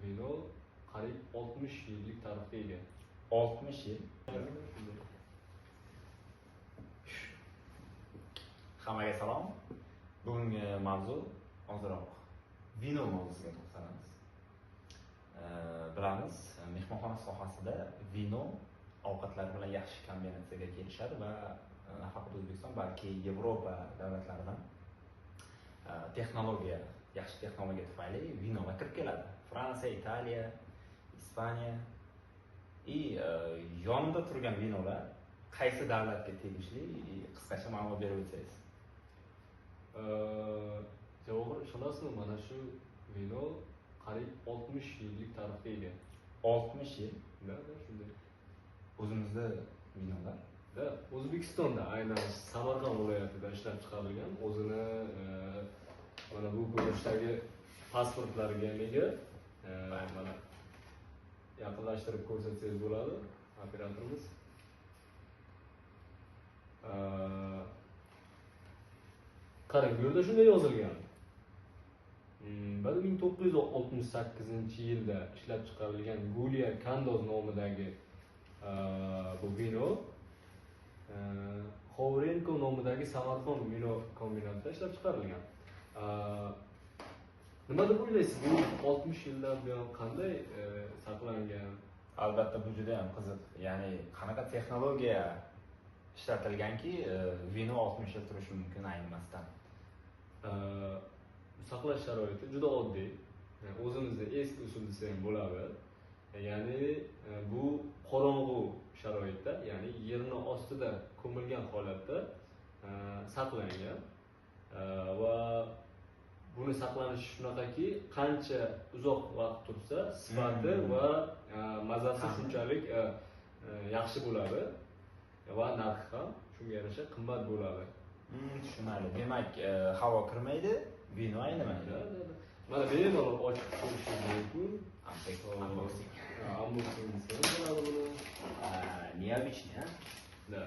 vino qariyb 60 yillik tarixga ega. 60 yil. Hammaga salom. Bugungi mavzu ozroq vino mavzusiga to'xtalamiz. Bilamiz, mehmonxona sohasida vino ovqatlar bilan yaxshi kombinatsiyaga kelishadi va nafaqat O'zbekiston, balki Yevropa davlatlaridan yaxshi texnologiya tufayli vinoga kirib keladi. Fransiya, Italiya, Ispaniya yonida turgan vinolar qaysi davlatga tegishli? Qisqacha ma'lumot berib o'tsangiz. To'g'ri, ishonasizmi, mana shu vino qariyb 60 yillik tarixga ega. 60 yil? Da, shunday. O'zimizda vinolar? Da, O'zbekistonda, aynan Samarqand viloyatida ishlab chiqarilgan, o'zini mana bu ko'rinishdagi pasportlariga ega. Mana yaqinlashtirib ko'rsatsangiz bo'ladi, operatorimiz. Qarang, bu yerda shunday yozilgan. 1968-yilda ishlab chiqarilgan Gulia Kandoz nomidagi bu vino Hovrenko nomidagi Samarqand vino kombinatida ishlab chiqarilgan. Nima deb o'ylaysiz, bu 60 yildan buyon qanday saqlangan? Albatta, bu juda ham qiziq. Ya'ni qanaqa texnologiya ishlatilganki, vino 60 yil turishi mumkin aynimasdan. Saqlash sharoiti juda oddiy. O'zimizda eski usul desa ham bo'ladi. Ya'ni bu qorong'u sharoitda, ya'ni yerni ostida ko'milgan holatda saqlangan va buni saqlanishi shunaqaki, qancha uzoq vaqt tursa, sifati va mazasi shunchalik yaxshi bo'ladi va narxi ham shunga yarasha qimmat bo'ladi. Tushunarli. Demak, havo kirmaydi, vino aynimaydi. Mana bemalol ochib ko'rishingiz mumkin. Unboxing. Unboxing bo'ladi buni. Необычный, ha? Da.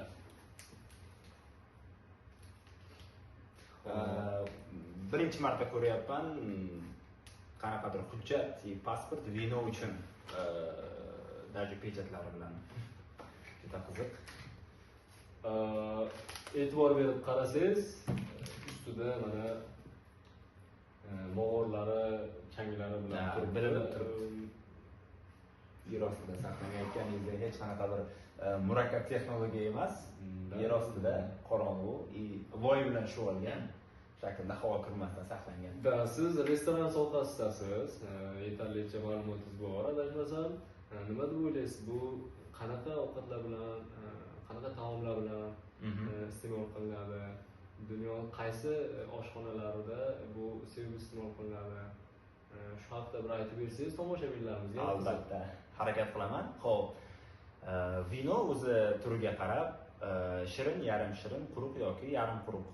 Birinchi marta ko'ryapman, qanaqadir hujjat, pasport vino uchun даже pechatlari bilan. Juda qiziq. E'tibor berib qarasangiz, ustida mana mog'orlari, changlari bilan bilinib turibdi. Yer ostida saqlanayotganingizda hech qanaqa bir murakkab texnologiya emas. Yer ostida qorong'u, voy bilan shuvalgan shaklda havo kirmasdan saqlangan. Da, siz restoran sohasidasiz, yetarlicha ma'lumotingiz bor, adashmasam. Nima deb o'ylaysiz, bu qanaqa ovqatlar bilan, qanaqa taomlar bilan iste'mol qilinadi? Dunyoning qaysi oshxonalarida bu sevib iste'mol qilinadi? Shu haqida bir aytib bersangiz tomoshabinlarimizga. Albatta, harakat qilaman. Xo'p, vino o'zi turiga qarab, shirin, yarim shirin, quruq yoki yarim quruq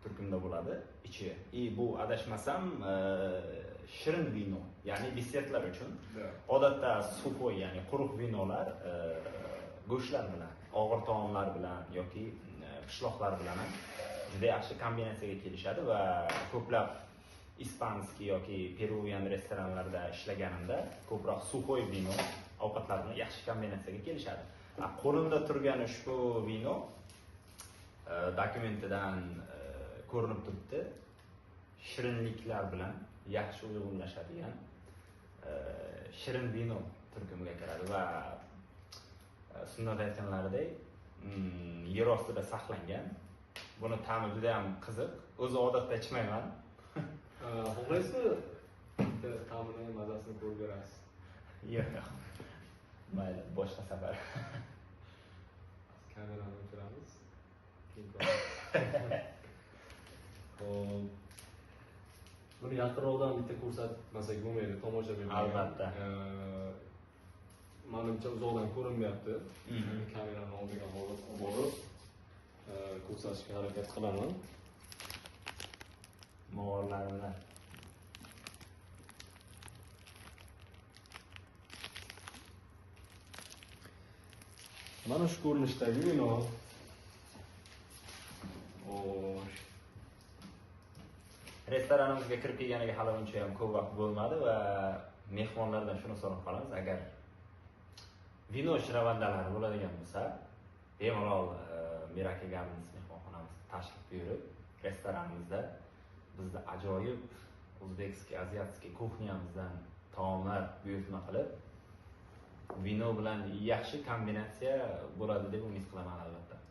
turkumda bo'ladi ichi. Bu adashmasam shirin vino, ya'ni desertlar uchun. Odatda suxoy, ya'ni quruq vinolar go'shtlar bilan, og'ir taomlar bilan yoki pishloqlar bilan juda yaxshi kombinatsiyaga kelishadi va ko'plab ispanskiy yoki peruvian restoranlarda ishlaganimda ko'proq suxoy vino ovqatlar bilan yaxshi kombinatsiyaga kelishadi. Qo'limda turgan ushbu vino dokumentidan ko'rinib turibdi. Shirinliklar bilan yaxshi uyg'unlashadigan shirin vino turkumiga kiradi va sunnat aytganlaridek yer ostida saqlangan. Buni ta'mi juda ham qiziq. O'zi odatda ichmayman. Xohlaysizmi? Ta'mini, mazasini ko'rib berasiz. Yo'q. Mayli, boshqa safar. Kamerani o'chiramiz. Buni yaqinroqdan bitta ko'rsatmasak bo'lmaydi, tomoshabinlarga. Albatta. Menimcha uzoqdan ko'rinmayapti. Kamerani oldiga borib ko'rsatishga harakat qilaman. Mog'orlarini. Mana shu ko'rinishdagi vino. Restoranimizga kirib kelganiga hali uncha ham ko'p vaqt bo'lmadi va mehmonlardan shuni so'rab qolamiz, agar vino shiravandalari bo'ladigan bo'lsa, bemalol Mirak egamiz mehmonxonamizga tashrif buyurib, restoranimizda bizda ajoyib o'zbekskiy, aziatskiy kuxnyamizdan taomlar buyurtma qilib, vino bilan yaxshi kombinatsiya bo'ladi deb umid qilaman albatta.